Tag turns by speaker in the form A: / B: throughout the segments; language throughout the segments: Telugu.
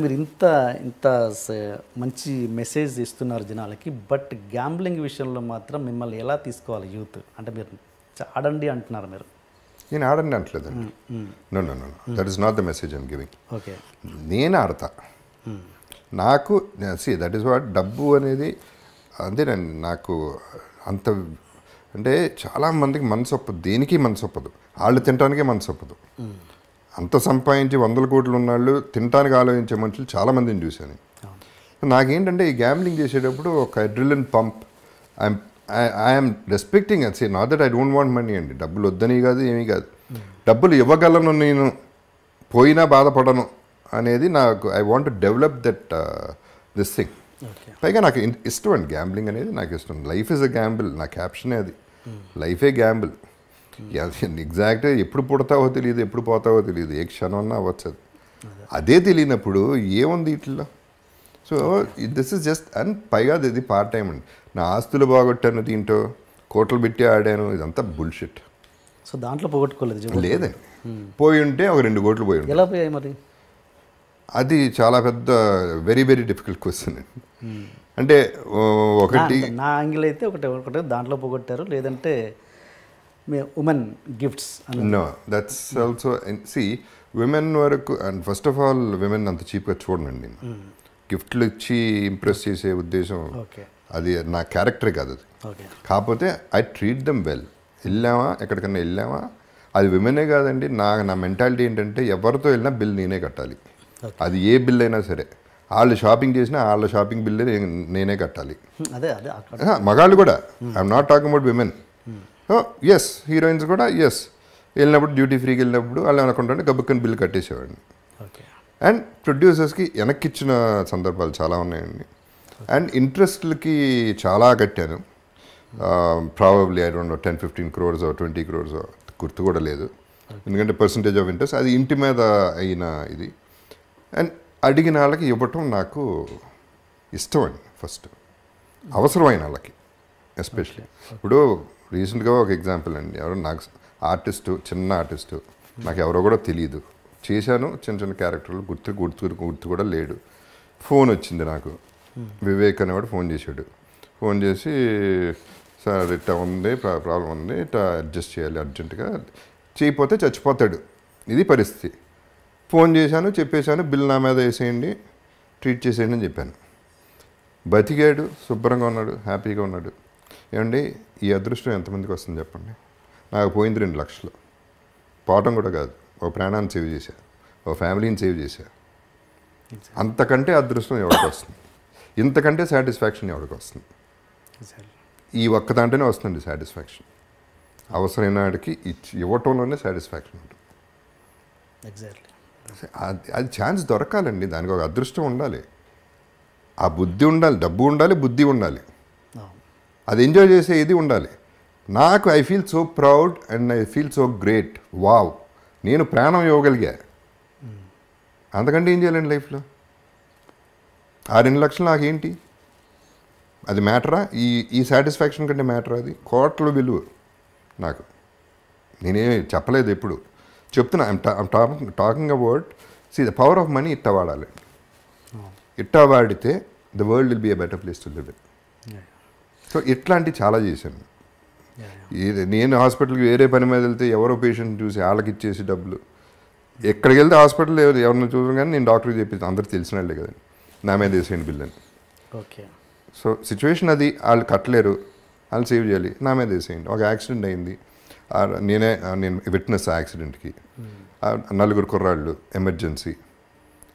A: మీరు ఇంత ఇంత మంచి మెసేజ్ ఇస్తున్నారు జనాలకి, బట్ గ్యాంబ్లింగ్ విషయంలో మాత్రం మిమ్మల్ని ఎలా తీసుకోవాలి యూత్? అంటే మీరు ఆడండి అంటున్నారు మీరు.
B: నేను ఆడండి అంటలేదండి. No no no that is not the message I'm giving.
A: Okay,
B: నేను ఆడతా. నాకు దట్ ఈస్ వాట్ డబ్బు అనేది అంతేనండి. నాకు అంత అంటే చాలామందికి మనసు ఒప్పదు, దేనికి మనసు ఒప్పదు, వాళ్ళు తినడానికే మనసు ఒప్పదు. అంత సంపాదించి 100 కోట్లు ఉన్నవాళ్ళు తినడానికి ఆలోచించే మనుషులు చాలామందిని చూశాను. నాకేంటంటే ఈ గ్యాంబ్లింగ్ చేసేటప్పుడు ఒక అడ్రిలిన్ పంప్. ఐఎమ్ రెస్పెక్టింగ్ అది. Not that I don't want money అండి. డబ్బులు వద్దని కాదు, ఏమీ కాదు. డబ్బులు ఇవ్వగలను, నేను పోయినా బాధపడను అనేది నాకు. I want to develop that this thing. పైగా నాకు ఇష్టం అండి గ్యాంబ్లింగ్ అనేది, నాకు ఇష్టం. లైఫ్ ఇస్ అ గ్యాంబుల్, నా క్యాప్షనే అది. లైఫే గ్యాంబుల్. ఎగ్జాక్ట్గా ఎప్పుడు పుడతావో తెలియదు, ఎప్పుడు పోతావో తెలియదు, ఏ క్షణం అన్నా అవ్వచ్చు. అదే తెలియనప్పుడు ఏముంది ఇట్లా? So this is just. And పైగా ఇది పార్ట్ టైం అండి. నా ఆస్తులు బాగొట్టాను దీంట్లో, కోట్లు పెట్టి ఆడాను, ఇదంతా బుల్షిట్.
A: సో దాంట్లో పోగొట్టుకోలేదు?
B: లేదండి. పోయి ఉంటే ఒక 2 కోట్లు పోయి ఉంటాయి.
A: ఎలా పోయాయి మరి?
B: అది చాలా పెద్ద వెరీ వెరీ డిఫికల్ట్ క్వశ్చన్ అండి. అంటే ఒకటి
A: నా యాంగిల్ అయితే ఒకటే దాంట్లో పోగొట్టారు, లేదంటే women gifts.
B: No that's also. See women వరకు, and first of all women అంత చీప్గా చూడండి. గిఫ్ట్లు ఇచ్చి ఇంప్రెస్ చేసే ఉద్దేశం అది నా క్యారెక్టరే కాదు అది. కాకపోతే ఐ ట్రీట్ దెమ్ వెల్. వెళ్ళామా ఎక్కడికన్నా వెళ్ళామా, అది విమెనే కాదండి. నా మెంటాలిటీ ఏంటంటే ఎవరితో వెళ్ళినా బిల్ నేనే కట్టాలి. అది ఏ బిల్ అయినా సరే. వాళ్ళు షాపింగ్ చేసినా వాళ్ళ షాపింగ్ బిల్లే నేనే కట్టాలి. మగాళ్ళు కూడా. I'm not talking about women. Yes, heroines కూడా ఎస్. వెళ్ళినప్పుడు డ్యూటీ ఫ్రీకి వెళ్ళినప్పుడు వాళ్ళు అనుకుంటుంటే గబుక్కని బిల్లు కట్టేసేవాడిని. అండ్ ప్రొడ్యూసర్స్కి వెనక్కి ఇచ్చిన సందర్భాలు చాలా ఉన్నాయండి. అండ్ ఇంట్రెస్ట్లకి చాలా కట్టాను. Probably I don't know 10-15 crores 20 crores గుర్తు కూడా లేదు. ఎందుకంటే పర్సంటేజ్ ఆఫ్ ఇంట్రెస్ట్ అది ఇంటి మీద అయిన ఇది. అండ్ అడిగిన వాళ్ళకి ఇవ్వటం నాకు ఇష్టం అండి. ఫస్ట్ అవసరమైన వాళ్ళకి ఎస్పెషలీ. ఇప్పుడు రీసెంట్గా ఒక ఎగ్జాంపుల్ అండి. ఎవరో నాకు ఆర్టిస్టు, చిన్న ఆర్టిస్టు, నాకు ఎవరో కూడా తెలియదు. చేశాను చిన్న చిన్న క్యారెక్టర్లు, గుర్తు కూడా లేడు. ఫోన్ వచ్చింది నాకు. వివేక్ అనేవాడు ఫోన్ చేశాడు. ఫోన్ చేసి, సార్ ఇట్లా ఉంది, ప్రాబ్లం ఉంది, ఇట్లా అడ్జస్ట్ చేయాలి అర్జెంటుగా, చేయకపోతే చచ్చిపోతాడు, ఇది పరిస్థితి. ఫోన్ చేశాను, చెప్పేశాను, బిల్ నా మీద వేసేయండి, ట్రీట్ చేసేయండి అని చెప్పాను. బతికాడు, శుభ్రంగా ఉన్నాడు, హ్యాపీగా ఉన్నాడు. ఏమండి ఈ అదృష్టం ఎంతమందికి వస్తుంది చెప్పండి? నాకు పోయింది 2 లక్షలు. పోవటం కూడా కాదు, ఓ ప్రాణాన్ని సేవ్ చేశా, ఓ ఫ్యామిలీని సేవ్ చేశా. అంతకంటే అదృష్టం ఎవరికి వస్తుంది? ఇంతకంటే సాటిస్ఫాక్షన్ ఎవరికి వస్తుంది? ఈ ఒక్క దాంట్లోనే వస్తుంది సాటిస్ఫాక్షన్. అవసరమైన వాడికి ఇవ్వటంలోనే సాటిస్ఫాక్షన్ ఉంటుంది. అది ఛాన్స్ దొరకాలండి, దానికి ఒక అదృష్టం ఉండాలి, ఆ బుద్ధి ఉండాలి, డబ్బు ఉండాలి, బుద్ధి ఉండాలి, అది ఎంజాయ్ చేసే ఇది ఉండాలి. నాకు I feel so proud and I feel so great. Wow, నేను ప్రాణం ఇవ్వగలిగా. అంతకంటే ఏం చేయాలండి లైఫ్లో? ఆ 2 లక్షలు నాకేంటి? అది మ్యాటరా? ఈ సాటిస్ఫాక్షన్ కంటే మ్యాటరా? అది కోట్ల విలువ నాకు. నేనేమి చెప్పలేదు, ఎప్పుడు చెప్తున్నా. I'm talking about the power of money. ఇట్టా వాడాలి. ఇట్టా వాడితే the world will be a better place to live in. So ఇట్లాంటివి చాలా చేశాను. నేను హాస్పిటల్కి వేరే పని మీద వెళ్తే ఎవరో పేషెంట్ చూసి వాళ్ళకి ఇచ్చేసి డబ్బులు, ఎక్కడికి వెళ్తే హాస్పిటల్ ఎవరిని చూసాను కానీ నేను డాక్టర్కి చెప్పేసి అందరు తెలిసిన వాళ్ళే కదండి, నా మీద వేసేయండి బిల్ అని. సో సిచ్యువేషన్ అది, వాళ్ళు కట్టలేరు, వాళ్ళు సేవ్ చేయాలి, నా మీద వేసేయండి. ఒక యాక్సిడెంట్ అయింది, నేను విట్నెస్ ఆ యాక్సిడెంట్కి. 4 కుర్రాళ్ళు, ఎమర్జెన్సీ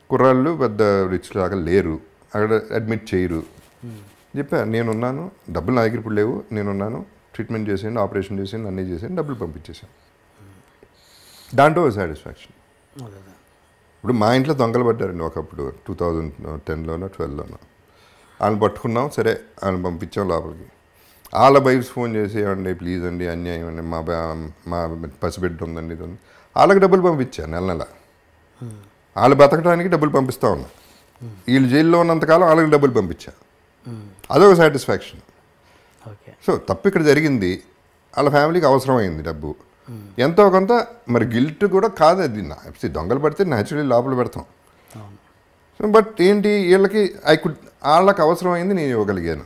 B: కుర్రాళ్ళు, పెద్ద రిచ్ లాగా లేరు, అక్కడ అడ్మిట్ చేయరు. చెప్పా, నేనున్నాను, డబ్బులు నా దగ్గర ఇప్పుడు లేవు, నేనున్నాను, ట్రీట్మెంట్ చేసేయండి, ఆపరేషన్ చేసేయండి, అన్నీ చేసేయండి, డబ్బులు పంపించేసాను. దాంట్లో సాటిస్ఫాక్షన్. ఇప్పుడు మా ఇంట్లో దొంగలు పడ్డారండి ఒకప్పుడు, 2010లోనో 12లోనో. వాళ్ళని పట్టుకున్నాం, సరే వాళ్ళని పంపించాం లోపలికి. వాళ్ళ వైఫ్స్ ఫోన్ చేసి, ఏమండి ప్లీజ్ అండి, అన్యాయం అండి, మా పసిబిడ్డ ఉందండి, ఇది ఉంది. వాళ్ళకి డబ్బులు పంపించాను నెల నెల. వాళ్ళు బతకడానికి డబ్బులు పంపిస్తూ ఉన్నా. వీళ్ళు జైల్లో ఉన్నంతకాలం వాళ్ళకి డబ్బులు పంపించాను. అదొక సాటిస్ఫాక్షన్. సో తప్పు ఇక్కడ జరిగింది, వాళ్ళ ఫ్యామిలీకి అవసరమైంది డబ్బు, ఎంతో కొంత. మరి గిల్ట్ కూడా కాదు అది. దొంగలు పడితే న్యాచురల్లీ లోపల పెడతాం. బట్ ఏంటి వీళ్ళకి వాళ్ళకి అవసరమైంది నేను ఇవ్వగలిగాను.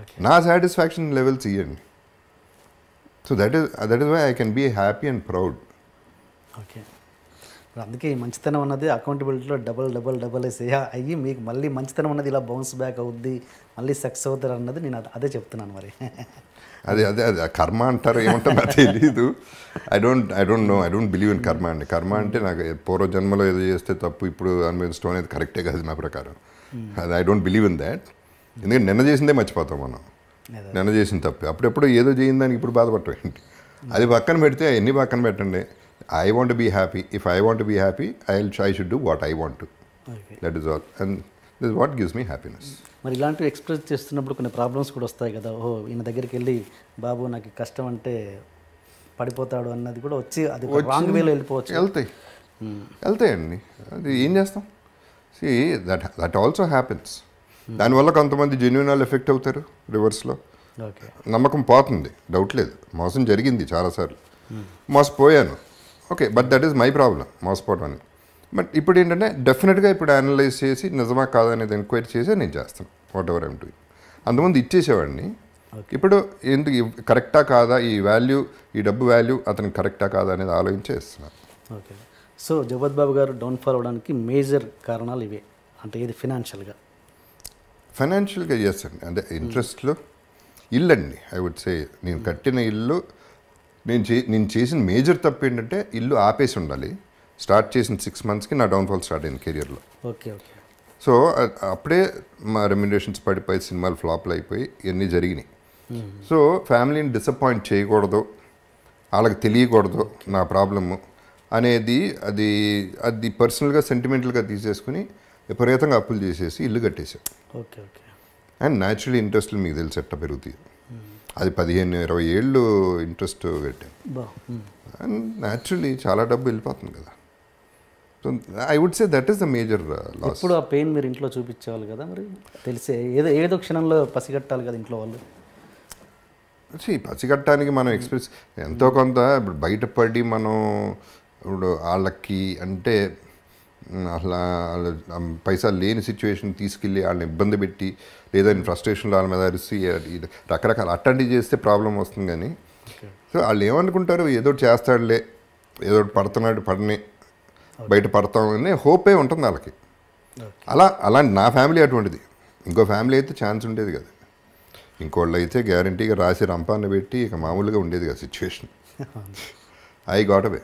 A: ఓకే
B: నా సాటిస్ఫాక్షన్ లెవెల్స్ ఇవ్వండి. So that is why I can be happy and proud.
A: Okay ఇప్పుడు అందుకే ఈ మంచితనం అన్నది అకౌంటబిలిటీలో డబల్ అయ్యి మీకు మళ్ళీ మంచితనం అన్నది ఇలా బౌన్స్ బ్యాక్ అవుద్ది, మళ్ళీ సక్సెస్ అవుతారు అన్నది నేను అదే చెప్తున్నాను మరి.
B: అదే కర్మ అంటారు, ఏమంటారు నాకు తెలీదు. I don't believe in karma అండి. కర్మ అంటే నాకు పూర్వ జన్మలో ఏదో చేస్తే తప్పు ఇప్పుడు అనుభవించడం అనేది కరెక్టే కాదు నా ప్రకారం. అది I don't believe in that. ఎందుకంటే నిన్న చేసిందే మర్చిపోతాం మనం, నిన్న చేసిన తప్పు. అప్పుడెప్పుడు ఏదో చేసిన దానికి ఇప్పుడు బాధపడటం ఏంటి? అది పక్కన పెడితే ఎన్ని పక్కన పెట్టండి. I want be happy. If I want be happy I should do what I want to. That is all and this what gives me happiness.
A: మరి ఇలాంటివి ఎక్స్ప్రెస్ చేస్తున్నప్పుడు కొన్ని ప్రాబ్లమ్స్ కూడా వస్తాయి కదా. ఈయన దగ్గరికి వెళ్ళి బాబు నాకు కష్టం అంటే పడిపోతాడు అన్నది కూడా వచ్చి అది రాంగ్ వేలో వెళ్ళిపోవచ్చు.
B: వెళ్తాయండి. అది ఏం చేస్తాం. See that also happens. దానివల్ల కొంతమంది జెన్యూన్ వాళ్ళు ఎఫెక్ట్ అవుతారు రివర్స్లో.
A: ఓకే
B: నమ్మకం పోతుంది, డౌట్ లేదు. మోసం జరిగింది చాలాసార్లు, మోసపోయాను. Okay, but that is my problem మోసపోవడం అని. బట్ ఇప్పుడు ఏంటంటే డెఫినెట్గా ఇప్పుడు అనలైజ్ చేసి నిజమా కాదా అనేది ఎంక్వైరీ చేసి నేను చేస్తాను వాట్ ఎవర్ ఐమ్ డూయింగ్. అంతకుముందు ఇచ్చేసేవాడిని. ఇప్పుడు ఎందుకు కరెక్టా కాదా, ఈ వాల్యూ, ఈ డబ్బు వాల్యూ అతనికి కరెక్టా కాదా అనేది ఆలోచించేస్తున్నాను.
A: ఓకే సో జగపతి బాబు గారు డౌన్ఫాల్ అవ్వడానికి మేజర్ కారణాలు ఇవే అంటే ఇది ఫైనాన్షియల్గా
B: ఎస్ అండి. అంటే ఇంట్రెస్ట్లో ఇల్లు అండి. ఐ వుడ్ సే నేను కట్టిన ఇల్లు, నేను చేసిన మేజర్ తప్పు ఏంటంటే ఇల్లు ఆపేసి ఉండాలి. స్టార్ట్ చేసిన 6 monthsకి నా డౌన్ఫాల్ స్టార్ట్ అయింది కెరియర్లో.
A: ఓకే ఓకే
B: సో అప్పుడే మా రెమ్యునరేషన్స్ పడిపోయి సినిమాలు ఫ్లాప్లు అయిపోయి ఇవన్నీ జరిగినాయి. సో ఫ్యామిలీని డిసప్పాయింట్ చేయకూడదు, వాళ్ళకి తెలియకూడదు నా ప్రాబ్లము అనేది అది పర్సనల్గా సెంటిమెంటల్గా తీసేసుకుని విపరీతంగా అప్పులు చేసేసి ఇల్లు కట్టేశాం.
A: ఓకే ఓకే
B: అండ్ న్యాచురలీ ఇంట్రెస్ట్లు మీకు తెలిసి ఎట్ట పెరుగుతాయి. అది 15-20 ఏళ్ళు ఇంట్రెస్ట్ కట్టాను. అండ్ న్యాచురలీ చాలా డబ్బు వెళ్ళిపోతుంది కదా. So I would say that is the major loss.
A: ఇప్పుడు ఆ పెయిన్ మీరు ఇంట్లో చూపించేవాళ్ళు కదా, మరి తెలిసే ఏదో క్షణంలో పసిగట్టాలి కదా ఇంట్లో వాళ్ళు.
B: పసిగట్టడానికి మనం ఎక్స్ప్రెస్ ఎంతో కొంత ఇప్పుడు బయటపడి మనం ఇప్పుడు వాళ్ళకి అంటే అసలు పైసలు లేని సిచ్యువేషన్ తీసుకెళ్ళి వాళ్ళని ఇబ్బంది పెట్టి లేదా ఫ్రస్ట్రేషన్లో వాళ్ళ మీద అరిసి రకరకాల అట్లాంటివి చేస్తే ప్రాబ్లం వస్తుంది. కానీ సో వాళ్ళు ఏమనుకుంటారు, ఏదో చేస్తాడులే, ఏదో పడుతున్నాడు పడని బయట పడతామని హోపే ఉంటుంది వాళ్ళకి. అలాంటి నా ఫ్యామిలీ అటువంటిది. ఇంకో ఫ్యామిలీ అయితే ఛాన్స్ ఉండేది కదా. ఇంకోళ్ళు అయితే గ్యారంటీగా రాసి రంపాన్ని పెట్టి ఇక మామూలుగా ఉండేది కదా situation. I got away.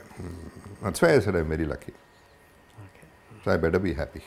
B: That's why I said I am very lucky. So I better be happy.